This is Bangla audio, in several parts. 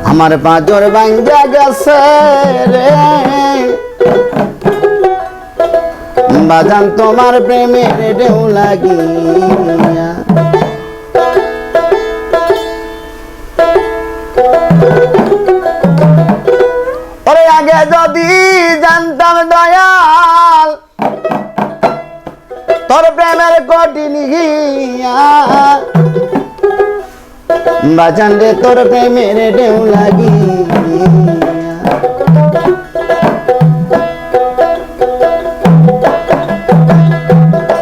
আমার পাঁজর ভাঙ্গা গেছে রে বাজান তোমার প্রেমের ঢেউ লাগিয়া ওরে আগে যদি জানতাম দয়াল তোর প্রেমের কঠিন গিয়া বাজান রে তোর প্রেমের ঢেউ লাগিয়া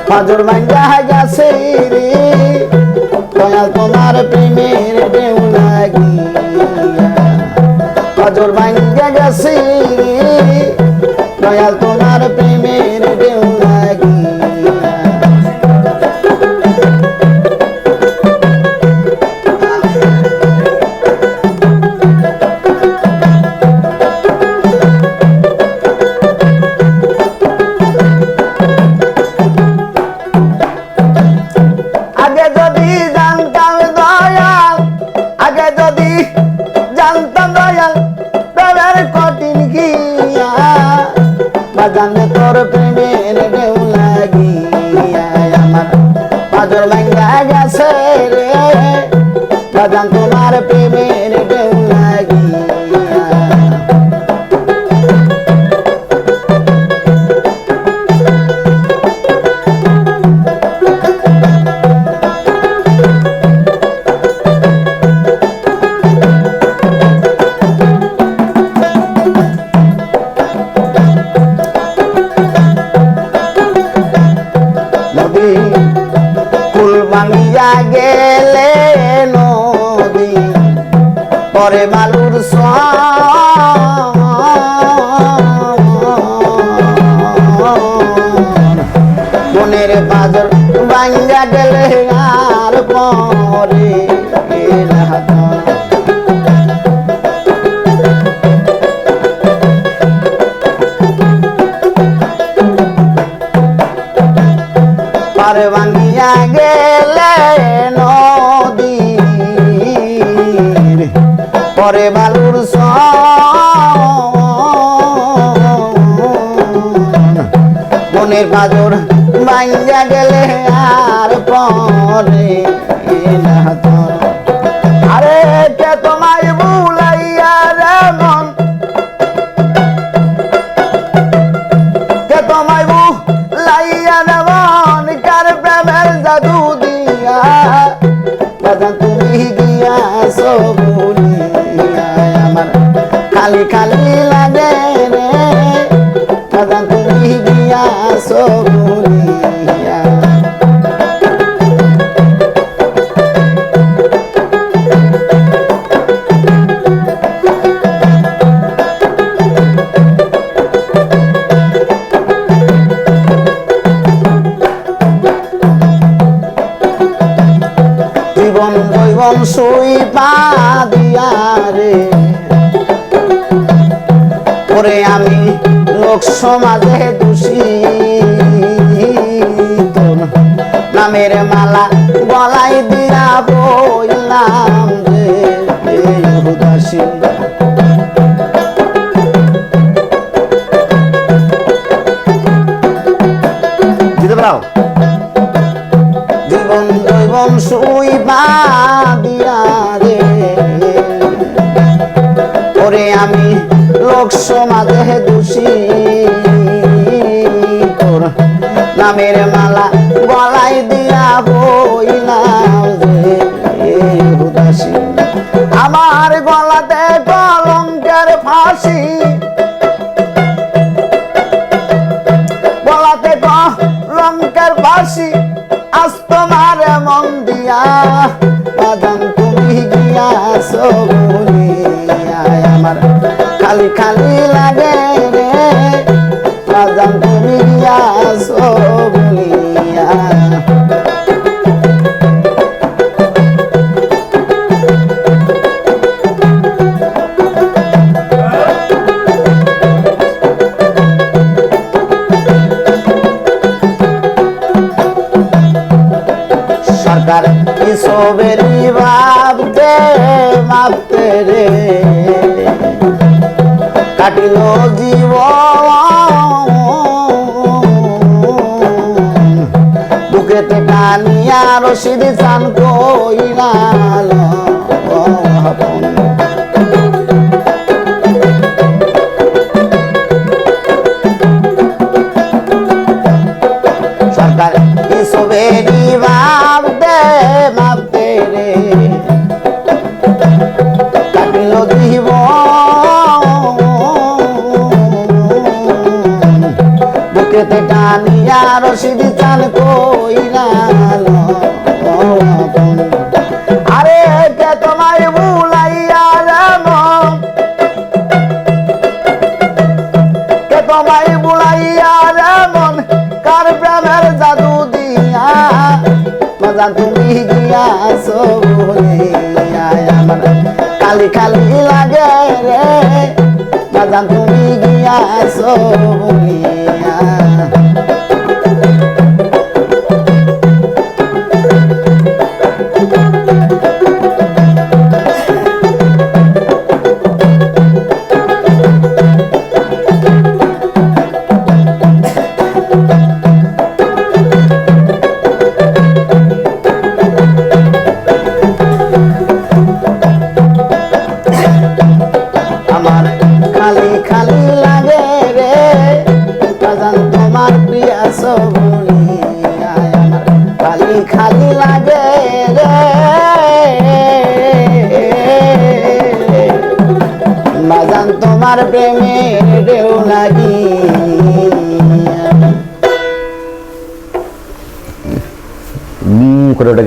পাঁজর ভাঙ্গা গেছে রে দয়াল তোমার প্রেমের ঢেউ লাগিয়া পাঁজর ভাঙ্গা গেছে রে দয়াল তোমার প্রেমের ঢেউ লাগিয়া জানে তোর প্রেমের ঢেউ লাগিয়া আমার পাঁজর ভাঙ্গা গেছে রে বাজান তোমার প্রেমের ঢেউ লাগিয়া কুল ভাঙিয়া গেলে নদী পরে বালুর মনের পাঁজর ভাঙ্গা গেলে আর পরে পার ভাঙ্গিয়া গেলে নদী পরে বালুর মনের পাঁজর ভাঙ্গা গেলে আর পরে আরে কে তোমায় ভুলাইয়া রে মন কে তোমায় ভুলাইয়া রে মন কার প্রেমের জাদু দিয়া বাজান তুমি গিয়াছো ভুলিয়া আমার খালি খালি লাগে রে বাজান তুমি গিয়াছো ভুলিয়া জীবন জৈবন সুই পা দিয়া রে ওরে আমি লোক সমাজে দোষী তোর নামের মালা গলাই দিয়া বইলাম রে উদাসী দিতে পারো জীবন জৈবন সুই পা দিয়া রে ওরে আমি লোক সমাজে দোষী তোর নামের মালা গলাই দিয়া বইলাম রে উদাসী আমার গলাতে কলঙ্কের ফাঁসি গলাতে কলঙ্কের ফাঁসি আজ তোমার মন দিয়া বাজান তুমি গিয়াছো ভুলিয়া আমার খালি খালি লাগে রে বাজান তুমি গিয়াছো ভুলিয়া সরকার এসবেরই ভাবতে ভাবতে রে কাটিল জীবন বুকেতে টানিয়া রশিদ চান কইলাল সরকার ইসবেরি ভাবতে রে কাটিল জীবন বুকেতে টানিয়া রশিদ চান কইলাল আরে কে তোমায় ভুলাইয়া যেমন কে তোমায় ভুলাইয়া যেমন কার প্রেমের জাদু দিয়া মজান তুমি গিয়াছো বলিয়া আমার খালি খালি লাগে রে মজান তুমি গিয়াছো বলিয়া আমার খালি খালি লাগে রে বাজান তোমার প্রিয়া সবুলিয়া আমার খালি খালি লাগে রে বাজান তোমার প্রেমে ঢেউ লাগি করে ওটা